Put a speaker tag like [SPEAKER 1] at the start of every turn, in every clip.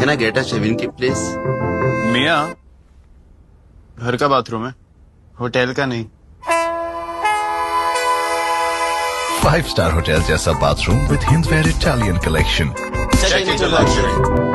[SPEAKER 1] Can I get a shaving kit, please?
[SPEAKER 2] मियाँ, घर का बाथरूम है, होटल का नहीं।
[SPEAKER 3] 5-star hotel जैसा bathroom with Hindware Italian collection.
[SPEAKER 1] Check into luxury.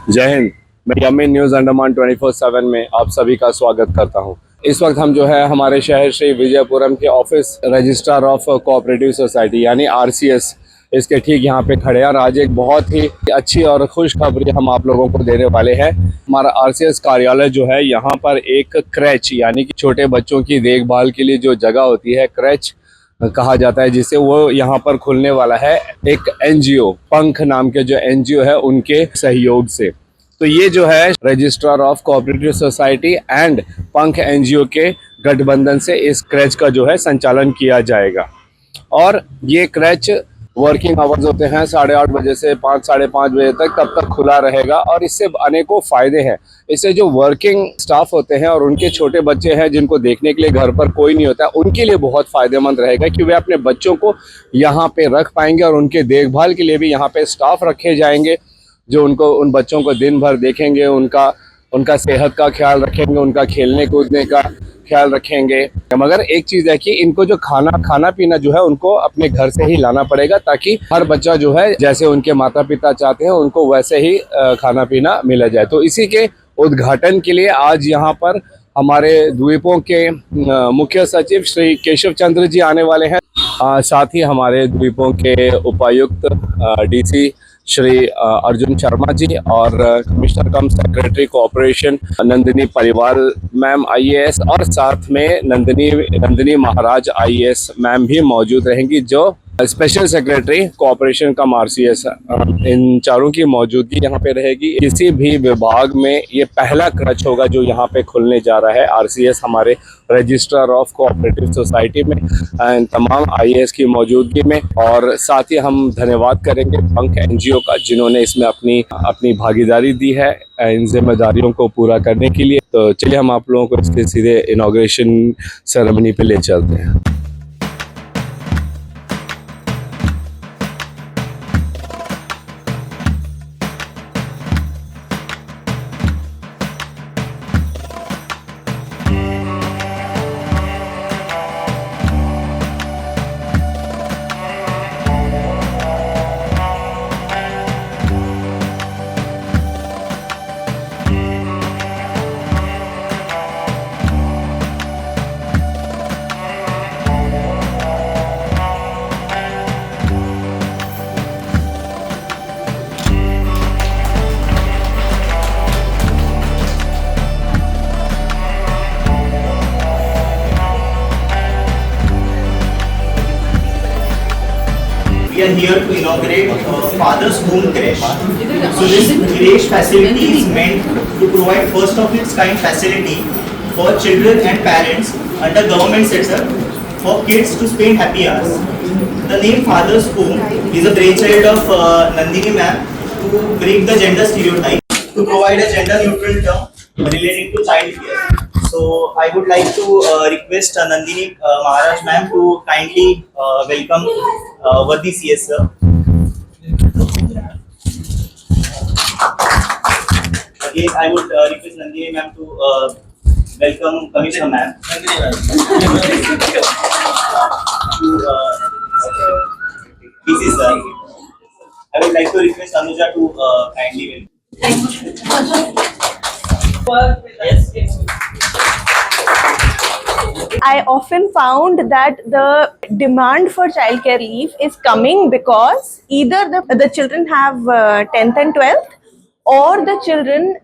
[SPEAKER 4] जय हिंद। मैं यमी न्यूज़ अंडमान 24/7 में आप सभी का स्वागत करता हूं। इस वक्त हम जो है हमारे शहर श्री विजयपुरम के office registrar of cooperative society यानी RCS इसके ठीक यहाँ पे खड़े हैं और आज एक बहुत ही अच्छी और खुशखबरी हम आप लोगों को देने वाले हैं। हमारा RCS कार्यालय जो है यहाँ पर एक क्रैच यानी कि छोटे बच्चों की देखभाल के लिए जो जगह होती है क्रैच कहा जाता है, जिसे वो यहाँ पर खुलने वाला है एक NGO पंख नाम के जो NGO है उनके सहयोग से। तो ये जो है registrar of cooperative society and पंख NGO के गठबंधन से इस क्रैच का जो है संचालन किया जाएगा। और ये क्रैच वर्किंग आवर्स होते हैं 8:30 बजे से 5-5:30 बजे तक, तब तक खुला रहेगा। और इससे अनेकों फ़ायदे हैं। इससे जो वर्किंग स्टाफ होते हैं और उनके छोटे बच्चे हैं जिनको देखने के लिए घर पर कोई नहीं होता, उनके लिए बहुत फ़ायदेमंद रहेगा कि वे अपने बच्चों को यहाँ पे रख पाएंगे और उनके देखभाल के लिए भी यहाँ पे स्टाफ रखे जाएंगे जो उन बच्चों को दिन भर देखेंगे, उनका सेहत का ख्याल रखेंगे, उनका खेलने कूदने का ख्याल रखेंगे। मगर एक चीज़ है कि इनको जो खाना पीना जो है उनको अपने घर से ही लाना पड़ेगा, ताकि हर बच्चा जो है जैसे उनके माता पिता चाहते हैं उनको वैसे ही खाना पीना मिला जाए। तो इसी के उद्घाटन के लिए आज यहाँ पर हमारे द्वीपों के मुख्य सचिव श्री केशव चंद्र जी आने वाले हैं। साथ ही हमारे द्वीपों के उपायुक्त DC श्री अर्जुन शर्मा जी और कमिश्नर कम सेक्रेटरी कोऑपरेशन नंदिनी परिवार मैम IAS और साथ में नंदिनी महाराज IAS मैम भी मौजूद रहेंगी, जो स्पेशल सेक्रेटरी कोऑपरेशन कम RCS। इन चारों की मौजूदगी यहाँ पे रहेगी। किसी भी विभाग में ये पहला क्रच होगा जो यहाँ पे खुलने जा रहा है RCS हमारे रजिस्ट्रार ऑफ कोऑपरेटिव सोसाइटी में तमाम IAS की मौजूदगी में। और साथ ही हम धन्यवाद करेंगे पंख NGO का जिन्होंने इसमें अपनी भागीदारी दी है इन जिम्मेदारियों को पूरा करने के लिए। तो चलिए हम आप लोगों को इसके सीधे इनॉग्रेशन सेरेमनी पे ले चलते हैं।
[SPEAKER 5] We are here to inaugurate Father's Home Creche. So this creche facility is meant to provide first of its kind facility for children and parents under government sector for kids to spend happy hours. The name Father's Home is a brainchild of Nandini ma'am to break the gender stereotype, to provide a gender neutral term related to child care. So I would like to request Nandini Maharaj ma'am to kindly welcome Vardhi CS sir. again, I would request Nandini ma'am to welcome Commissioner ma'am. This is I would like to request Anuja to kindly welcome. Yes.
[SPEAKER 6] I often found that the demand for childcare leave is coming because either the children have 10th and 12th, or the children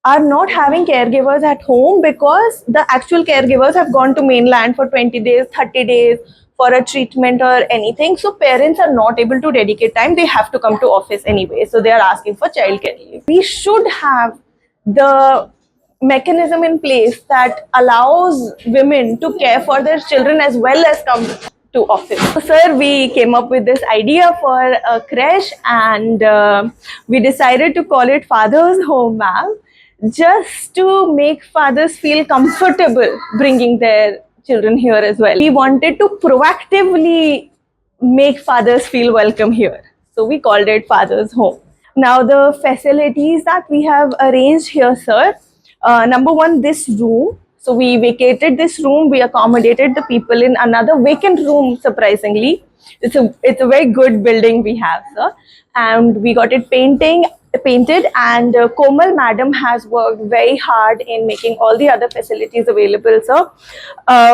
[SPEAKER 6] are not having caregivers at home because the actual caregivers have gone to mainland for 20 days, 30 days for a treatment or anything. So parents are not able to dedicate time. They have to come to office anyway. So they are asking for childcare leave. We should have the mechanism in place that allows women to care for their children as well as come to office. So, sir, we came up with this idea for a creche, and we decided to call it Father's Home, ma'am, just to make fathers feel comfortable bringing their children here as well. We wanted to proactively make fathers feel welcome here. So we called it Father's Home. Now, the facilities that we have arranged here, sir, number one, this room. So we vacated this room. We accommodated the people in another vacant room, surprisingly. It's a very good building we have, sir. And we got it painted, and Komal madam has worked very hard in making all the other facilities available, sir.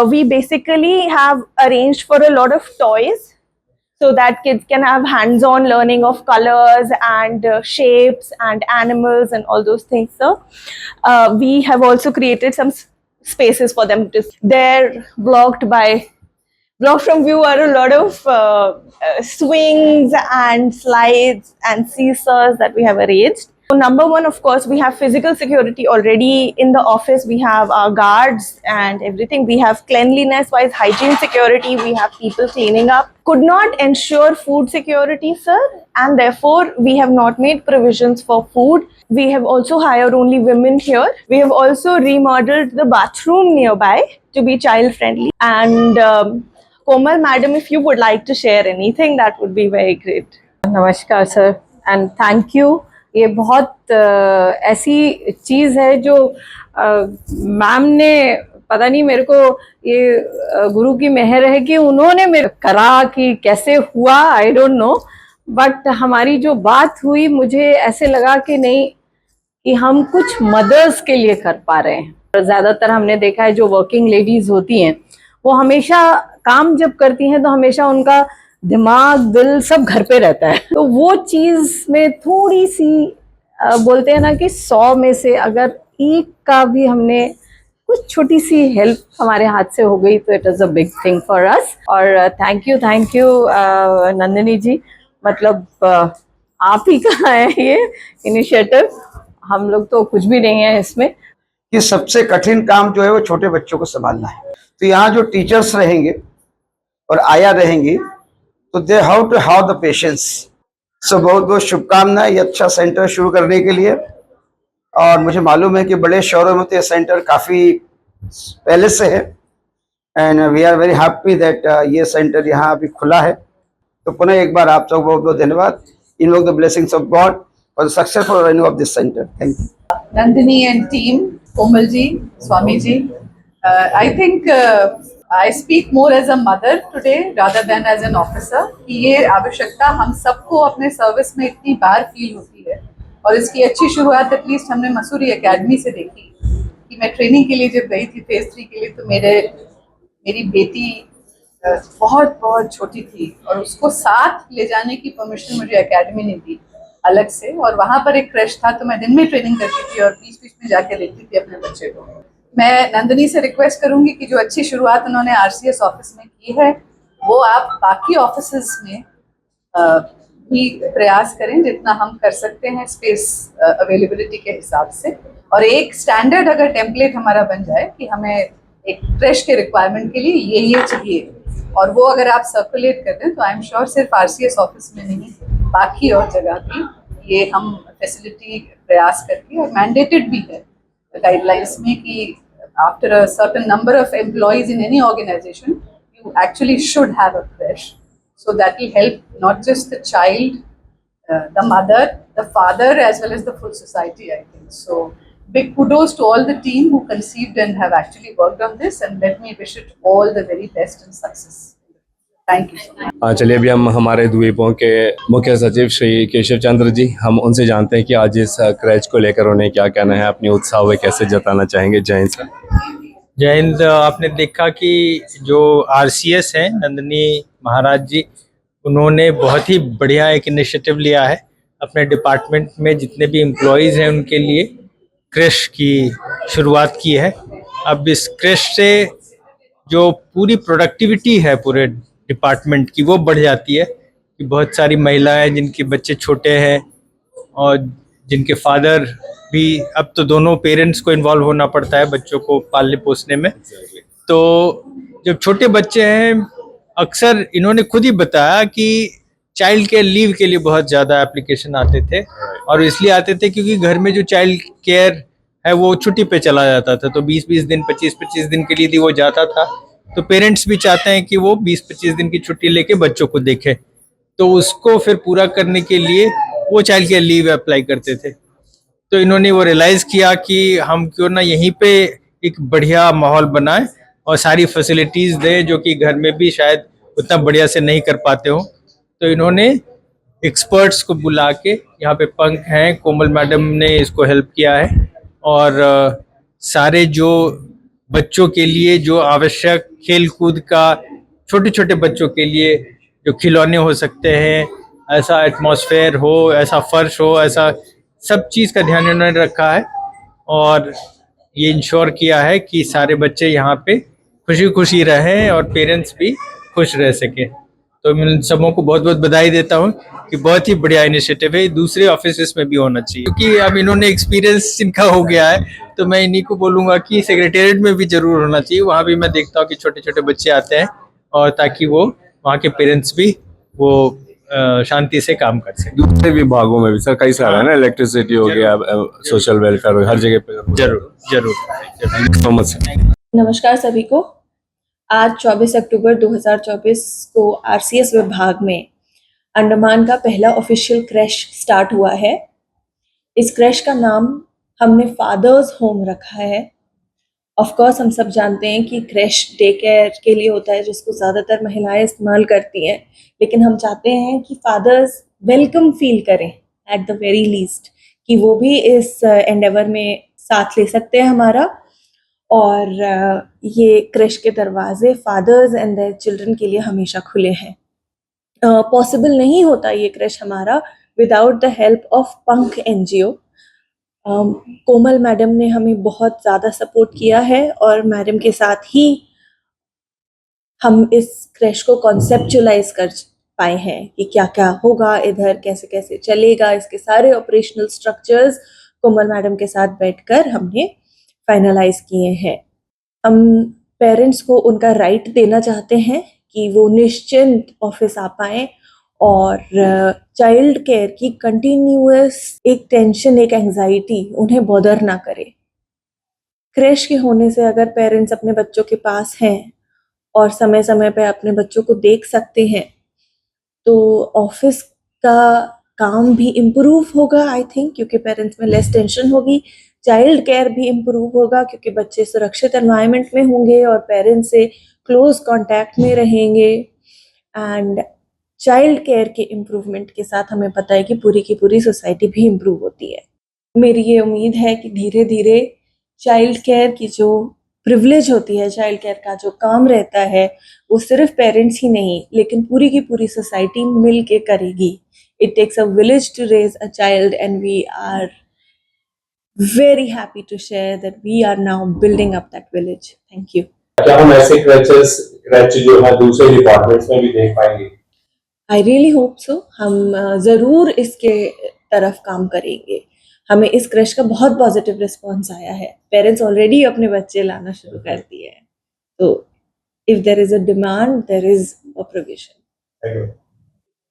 [SPEAKER 6] We basically have arranged for a lot of toys so that kids can have hands-on learning of colors and shapes and animals and all those things, sir. We have also created some spaces for them. They're blocked from view are a lot of swings and slides and seesaws that we have arranged. So number one, of course, we have physical security already in the office. We have our guards and everything. We have cleanliness-wise hygiene security. We have people cleaning up. Could not ensure food security, sir, and therefore we have not made provisions for food. We have also hired only women here. We have also remodeled the bathroom nearby to be child-friendly. And Komal madam, if you would like to share anything, that would be very great.
[SPEAKER 7] नमस्कार sir and thank you. ये बहुत ऐसी चीज़ है जो ma'am ने पता नहीं मेरे को ये गुरु की मेहर है कि उन्होंने मेरे करा कि कैसे हुआ आई डोंट नो, बट हमारी जो बात हुई मुझे ऐसे लगा कि नहीं कि हम कुछ मदर्स के लिए कर पा रहे हैं। ज़्यादातर हमने देखा है जो वर्किंग लेडीज़ होती हैं वो हमेशा काम जब करती हैं तो हमेशा उनका दिमाग दिल सब घर पे रहता है, तो वो चीज में थोड़ी सी बोलते हैं ना कि 100 में से अगर एक का भी हमने कुछ छोटी सी हेल्प हमारे हाथ से हो गई तो it is a big thing for us. और थैंक यू नंदिनी जी, मतलब आप ही का है ये इनिशिएटिव, हम लोग तो कुछ भी नहीं है इसमें।
[SPEAKER 8] कि सबसे कठिन काम जो है वो छोटे बच्चों को संभालना है। तो यहाँ जो टीचर्स रहेंगे और आया रहेंगी तो they how to have the patience. So बहुत बहुत शुभकामनाएं ये अच्छा सेंटर शुरू करने के लिए। और मुझे मालूम है कि बड़े शहरों में तो ये सेंटर काफ़ी पहले से है and we are very happy that ये सेंटर यहाँ अभी खुला है। तो पुनः एक बार आप सब बहुत बहुत धन्यवाद। Invoke the blessings of God for the successful running of this centre. Thank you
[SPEAKER 9] Nandini and team, Komal ji, Swami ji. I think I speak more as a mother today rather than as an officer. कि ये आवश्यकता हम सबको अपने service में इतनी बार feel होती है, और इसकी अच्छी शुरुआत एटलीस्ट हमने मसूरी एकेडमी से देखी। कि मैं ट्रेनिंग के लिए जब गई थी फेज 3 के लिए, तो मेरी बेटी बहुत बहुत छोटी थी और उसको साथ ले जाने की परमिशन मुझे एकेडमी ने दी अलग से। और वहाँ पर एक क्रैश था तो मैं दिन में ट्रेनिंग करती थी और बीच में जाके देखती थी अपने बच्चे को। मैं नंदिनी से रिक्वेस्ट करूंगी कि जो अच्छी शुरुआत उन्होंने आरसीएस ऑफिस में की है वो आप बाकी ऑफिसेस में भी प्रयास करें जितना हम कर सकते हैं स्पेस अवेलेबिलिटी के हिसाब से। और एक स्टैंडर्ड अगर टेम्पलेट हमारा बन जाए कि हमें एक क्रैश के रिक्वायरमेंट के लिए ये चाहिए, और वो अगर आप सर्कुलेट कर दें तो आई एम श्योर सिर्फ आरसीएस ऑफिस में नहीं बाकी और जगह भी ये हम फैसिलिटी प्रयास करके, और मैंडेटेड भी है गाइडलाइंस में कि after a certain number of employees in any organization, you actually should have a creche. So that will help not just the child the mother, the father, as well as the full society, I think. So big kudos to all the team who conceived and have actually worked on this, and let me wish it all the very best and success. Thank you so much.
[SPEAKER 4] चलिए अभी हम हमारे द्वीपों के मुख्य सचिव श्री केशव चंद्र जी, हम उनसे जानते हैं कि आज इस क्रैच को लेकर उन्हें क्या कहना है, अपनी उत्साह वे कैसे जताना चाहेंगे। जय हिंद सर।
[SPEAKER 10] जय हिंद। आपने देखा कि जो आरसीएस हैं नंदिनी महाराज जी, उन्होंने बहुत ही बढ़िया एक इनिशिएटिव लिया है अपने डिपार्टमेंट में जितने भी एम्प्लॉयज़ हैं उनके लिए क्रैश की शुरुआत की है। अब इस क्रैश से जो पूरी प्रोडक्टिविटी है पूरे डिपार्टमेंट की वो बढ़ जाती है कि बहुत सारी महिलाएं जिनके बच्चे छोटे हैं और जिनके फादर भी, अब तो दोनों पेरेंट्स को इन्वॉल्व होना पड़ता है बच्चों को पालने पोसने में। तो जब छोटे बच्चे हैं, अक्सर इन्होंने खुद ही बताया कि चाइल्ड केयर लीव के लिए बहुत ज़्यादा एप्लीकेशन आते थे, और इसलिए आते थे क्योंकि घर में जो चाइल्ड केयर है वो छुट्टी पे चला जाता था, तो 20-20 दिन 25-25 दिन के लिए भी वो जाता था। तो पेरेंट्स भी चाहते हैं कि वो 20-25 दिन की छुट्टी लेके बच्चों को देखें, तो उसको फिर पूरा करने के लिए वो चाइल्ड केयर लीव अप्लाई करते थे। तो इन्होंने वो रियलाइज़ किया कि हम क्यों ना यहीं पे एक बढ़िया माहौल बनाएं और सारी फैसिलिटीज़ दें जो कि घर में भी शायद उतना बढ़िया से नहीं कर पाते हो। तो इन्होंने एक्सपर्ट्स को बुला के, यहाँ पे पंख हैं, कोमल मैडम ने इसको हेल्प किया है, और सारे जो बच्चों के लिए जो आवश्यक खेल कूद का, छोटे छोटे बच्चों के लिए जो खिलौने हो सकते हैं, ऐसा एटमॉस्फेयर हो, ऐसा फर्श हो, ऐसा सब चीज़ का ध्यान इन्होंने रखा है और ये इंश्योर किया है कि सारे बच्चे यहाँ पे खुशी खुशी रहें और पेरेंट्स भी खुश रह सकें। तो मैं इन सबों को बहुत बहुत बधाई देता हूँ कि बहुत ही बढ़िया इनिशिएटिव है, दूसरे ऑफिस में भी होना चाहिए, क्योंकि अब इन्होंने एक्सपीरियंस इनका हो गया है। तो मैं इन्हीं को बोलूँगा कि सेक्रेटेरिएट में भी जरूर होना चाहिए, वहाँ भी मैं देखता हूँ कि छोटे छोटे बच्चे आते हैं, और ताकि वो वहाँ के पेरेंट्स भी वो शांति से काम कर सकें।
[SPEAKER 4] दूसरे विभागों में भी सर कई सारे है ना, इलेक्ट्रिसिटी हो गया, सोशल वेलफेयर, हर जगह पे
[SPEAKER 10] जरूर जरूर।
[SPEAKER 4] Thank you so much sir.
[SPEAKER 6] नमस्कार सभी को। आज 24 अक्टूबर 2024 को आरसीएस विभाग में अंडमान का पहला ऑफिशियल क्रैश स्टार्ट हुआ है। इस क्रैश का नाम हमने फादर्स होम रखा है। ऑफ कोर्स हम सब जानते हैं कि क्रैश डे केयर के लिए होता है, जिसको ज़्यादातर महिलाएं इस्तेमाल करती हैं, लेकिन हम चाहते हैं कि फादर्स वेलकम फील करें एट द वेरी लीस्ट, कि वो भी इस एंडेवर में साथ ले सकते हैं हमारा। और ये क्रैश के दरवाजे फादर्स एंड देयर चिल्ड्रन के लिए हमेशा खुले हैं। पॉसिबल नहीं होता ये क्रैश हमारा विदाउट द हेल्प ऑफ पंख एनजीओ। कोमल मैडम ने हमें बहुत ज़्यादा सपोर्ट किया है, और मैडम के साथ ही हम इस क्रैश को कॉन्सेप्चुलाइज कर पाए हैं कि क्या क्या होगा इधर, कैसे कैसे चलेगा। इसके सारे ऑपरेशनल स्ट्रक्चर्स कोमल मैडम के साथ बैठकर हमने फाइनलाइज किए हैं। हम पेरेंट्स को उनका राइट देना चाहते हैं कि वो निश्चिंत ऑफिस आ पाएँ, और चाइल्ड केयर की कंटिन्यूअस एक टेंशन, एक एंजाइटी उन्हें बॉदर ना करे। क्रैश के होने से अगर पेरेंट्स अपने बच्चों के पास हैं और समय समय पे अपने बच्चों को देख सकते हैं, तो ऑफिस का काम भी इम्प्रूव होगा आई थिंक, क्योंकि पेरेंट्स में लेस टेंशन होगी। चाइल्ड केयर भी इम्प्रूव होगा क्योंकि बच्चे सुरक्षित एनवायरनमेंट में होंगे और पेरेंट्स से क्लोज कांटेक्ट में रहेंगे। एंड चाइल्ड केयर के इम्प्रूवमेंट के साथ हमें पता है कि पूरी की पूरी सोसाइटी भी इम्प्रूव होती है। मेरी ये उम्मीद है कि धीरे धीरे चाइल्ड केयर की जो प्रिविलेज होती है, चाइल्ड केयर का जो काम रहता है, वो सिर्फ पेरेंट्स ही नहीं लेकिन पूरी की पूरी सोसाइटी मिल के करेगी। It takes a village to raise a child, and we are very happy to share that we are now building up that village. Thank you.
[SPEAKER 4] क्या हम ऐसे क्रैच जो है दूसरे डिपार्टमेंट्स में भी देख पाएंगे?
[SPEAKER 6] I really hope so. हम ज़रूर इसके तरफ काम करेंगे। हमें इस क्रैश का बहुत पॉजिटिव रिस्पॉन्स आया है। पेरेंट्स ऑलरेडी अपने बच्चे लाना शुरू कर दिए हैं। तो if there is a demand, there is a provision.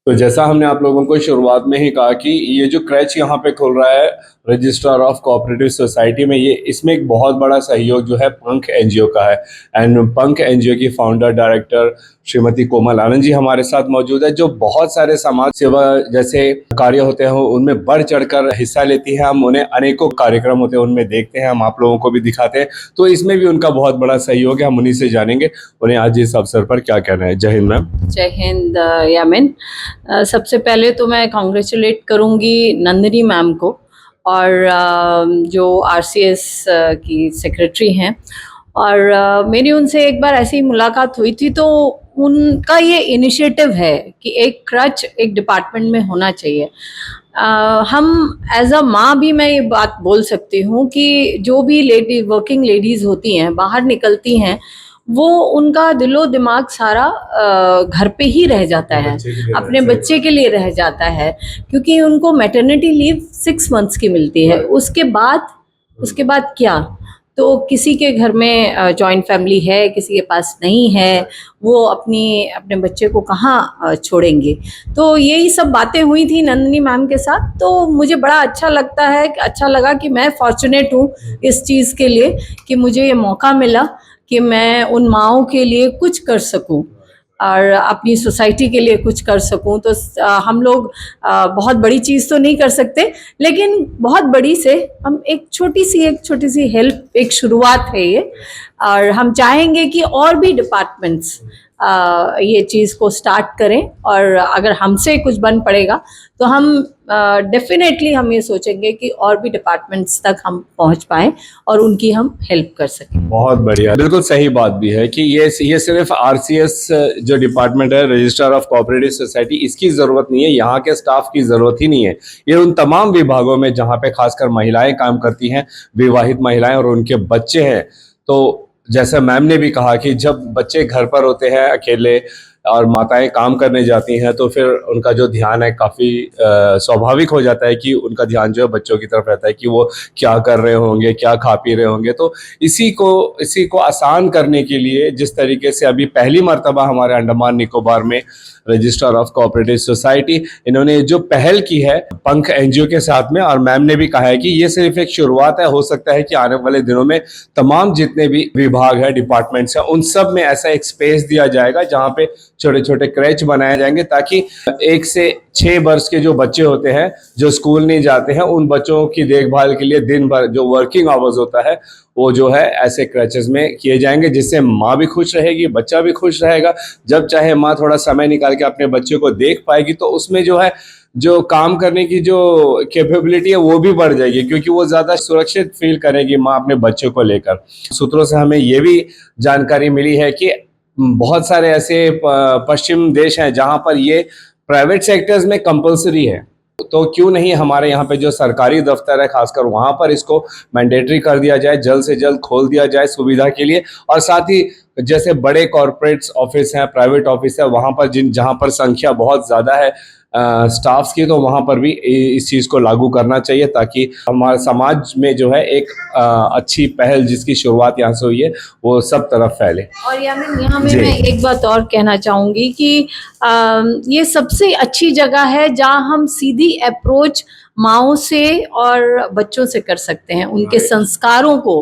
[SPEAKER 4] तो जैसा हमने आप लोगों को शुरुआत में ही कहा कि ये जो क्रैच यहाँ पे खुल रहा है रजिस्ट्रार ऑफ कोऑपरेटिव सोसाइटी में, ये इसमें एक बहुत बड़ा सहयोग जो है पंख एनजीओ का है। एंड पंख एनजीओ की फाउंडर डायरेक्टर श्रीमती कोमल आनंद जी हमारे साथ मौजूद है, जो बहुत सारे समाज सेवा जैसे कार्य होते हैं उनमें बढ़ चढ़कर हिस्सा लेती है। हम उन्हें अनेकों कार्यक्रम होते हैं उनमें देखते हैं, हम आप लोगों को भी दिखाते हैं, तो इसमें भी उनका बहुत बड़ा सहयोग है। हम उन्हीं से जानेंगे उन्हें आज इस अवसर पर क्या कहना है। जय हिंद मैम।
[SPEAKER 7] जय हिंद यामिन। सबसे पहले तो मैं कॉन्ग्रेचुलेट करूंगी नंदिनी मैम को और जो RCS की सेक्रेटरी हैं, और मेरी उनसे एक बार ऐसी मुलाकात हुई थी, तो उनका ये इनिशिएटिव है कि एक क्रच एक डिपार्टमेंट में होना चाहिए। हम एज अ माँ भी मैं ये बात बोल सकती हूँ कि जो भी वर्किंग लेडीज़ होती हैं, बाहर निकलती हैं, वो उनका दिलो दिमाग सारा घर पे ही रह जाता है, अपने बच्चे के लिए रह जाता है, क्योंकि उनको मैटरनिटी लीव 6 मंथ्स की मिलती है। उसके बाद क्या, तो किसी के घर में जॉइंट फैमिली है, किसी के पास नहीं है, वो अपने बच्चे को कहाँ छोड़ेंगे। तो यही सब बातें हुई थी नंदिनी मैम के साथ, तो मुझे बड़ा अच्छा लगा कि मैं फॉर्चुनेट हूँ इस चीज़ के लिए कि मुझे ये मौका मिला कि मैं उन माँओं के लिए कुछ कर सकूं और अपनी सोसाइटी के लिए कुछ कर सकूं। तो हम लोग बहुत बड़ी चीज़ तो नहीं कर सकते, लेकिन बहुत बड़ी से हम एक छोटी सी हेल्प, एक शुरुआत है ये, और हम चाहेंगे कि और भी डिपार्टमेंट्स ये चीज़ को स्टार्ट करें, और अगर हमसे कुछ बन पड़ेगा तो हम डेफिनेटली हम ये सोचेंगे कि और भी डिपार्टमेंट्स तक हम पहुंच पाएं और उनकी हम हेल्प कर सकें। बहुत
[SPEAKER 4] बढ़िया, बिल्कुल सही बात भी है कि ये सिर्फ RCS जो डिपार्टमेंट है, रजिस्ट्रार ऑफ कोऑपरेटिव सोसाइटी, इसकी ज़रूरत नहीं है, यहाँ के स्टाफ की ज़रूरत ही नहीं है। ये उन तमाम विभागों में जहाँ पे खासकर महिलाएं काम करती हैं, विवाहित महिलाएं और उनके बच्चे हैं। तो जैसे मैम ने भी कहा कि जब बच्चे घर पर होते हैं अकेले और माताएं काम करने जाती हैं, तो फिर उनका जो ध्यान है काफ़ी स्वाभाविक हो जाता है कि उनका ध्यान जो है बच्चों की तरफ रहता है कि वो क्या कर रहे होंगे, क्या खा पी रहे होंगे। तो इसी को आसान करने के लिए जिस तरीके से अभी पहली मर्तबा हमारे अंडमान निकोबार में रजिस्ट्रार ऑफ कोऑपरेटिव सोसाइटी इन्होंने जो पहल की है पंख NGO के साथ में, और मैम ने भी कहा है कि ये सिर्फ एक शुरुआत है, हो सकता है कि आने वाले दिनों में तमाम जितने भी विभाग है, डिपार्टमेंट्स हैं, उन सब में ऐसा एक स्पेस दिया जाएगा जहाँ पे छोटे छोटे क्रैच बनाए जाएंगे, ताकि 1 से 6 वर्ष के जो बच्चे होते हैं जो स्कूल नहीं जाते हैं, उन बच्चों की देखभाल के लिए दिन भर जो वर्किंग आवर्स होता है वो जो है ऐसे क्रचेस में किए जाएंगे, जिससे माँ भी खुश रहेगी, बच्चा भी खुश रहेगा। जब चाहे माँ थोड़ा समय निकाल के अपने बच्चे को देख पाएगी, तो उसमें जो है जो काम करने की जो कैपेबिलिटी है वो भी बढ़ जाएगी, क्योंकि वो ज़्यादा सुरक्षित फील करेगी माँ अपने बच्चे को लेकर। सूत्रों से हमें ये भी जानकारी मिली है कि बहुत सारे ऐसे पश्चिम देश हैं जहाँ पर ये प्राइवेट सेक्टर्स में कंपलसरी है, तो क्यों नहीं हमारे यहाँ पे जो सरकारी दफ्तर है खासकर वहाँ पर इसको मैंडेटरी कर दिया जाए, जल्द से जल्द खोल दिया जाए सुविधा के लिए। और साथ ही जैसे बड़े कॉर्पोरेट्स ऑफिस हैं, प्राइवेट ऑफिस है, वहाँ पर जहाँ पर संख्या बहुत ज़्यादा है स्टाफ्स की, तो वहाँ पर भी इस चीज़ को लागू करना चाहिए, ताकि हमारे समाज में जो है एक अच्छी पहल जिसकी शुरुआत यहाँ से हुई है वो सब तरफ फैले।
[SPEAKER 7] और यहाँ में मैं एक बात और कहना चाहूँगी कि ये सबसे अच्छी जगह है जहाँ हम सीधी अप्रोच माँओं से और बच्चों से कर सकते हैं। उनके संस्कारों को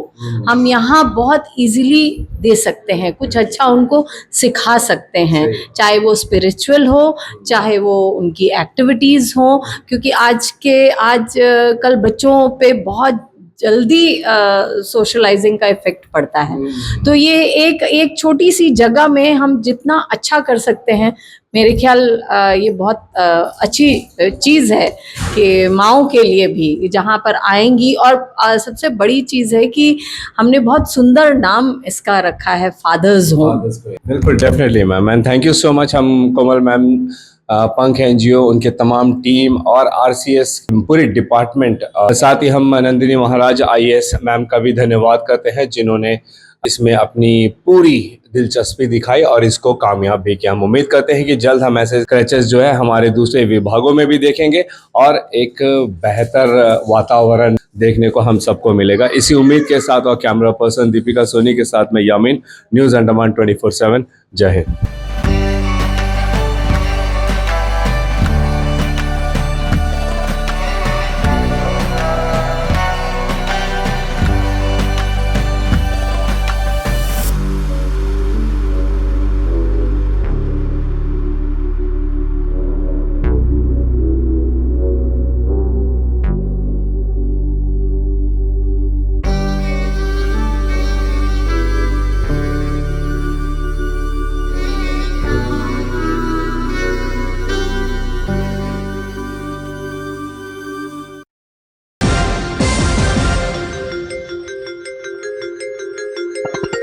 [SPEAKER 7] हम यहाँ बहुत इजीली दे सकते हैं, कुछ अच्छा उनको सिखा सकते हैं, चाहे वो स्पिरिचुअल हो, चाहे वो उनकी एक्टिविटीज़ हो, क्योंकि आज कल बच्चों पे बहुत जल्दी सोशलाइजिंग का इफेक्ट पड़ता है। तो ये एक छोटी सी जगह में हम जितना अच्छा कर सकते हैं, मेरे ख्याल ये बहुत अच्छी चीज़ है कि माँओं के लिए भी जहाँ पर आएंगी। और सबसे बड़ी चीज़ है कि हमने बहुत सुंदर नाम इसका रखा है, फादर्स होम।
[SPEAKER 4] बिल्कुल, definitely ma'am, and thank you so much. हम कोमल मैम, पंख NGO, उनके तमाम टीम और RCS पूरी डिपार्टमेंट, साथ ही हम नंदिनी महाराज IAS मैम का भी धन्यवाद करते हैं जिन्होंने इसमें अपनी पूरी दिलचस्पी दिखाई और इसको कामयाब भी किया। हम उम्मीद करते हैं कि जल्द हम ऐसे क्रैचेस जो है हमारे दूसरे विभागों में भी देखेंगे और एक बेहतर वातावरण देखने को हम सबको मिलेगा। इसी उम्मीद के साथ और कैमरा पर्सन दीपिका सोनी के साथ में यामीन, न्यूज़ अंडमान 24/7। जय हिंद।
[SPEAKER 3] है।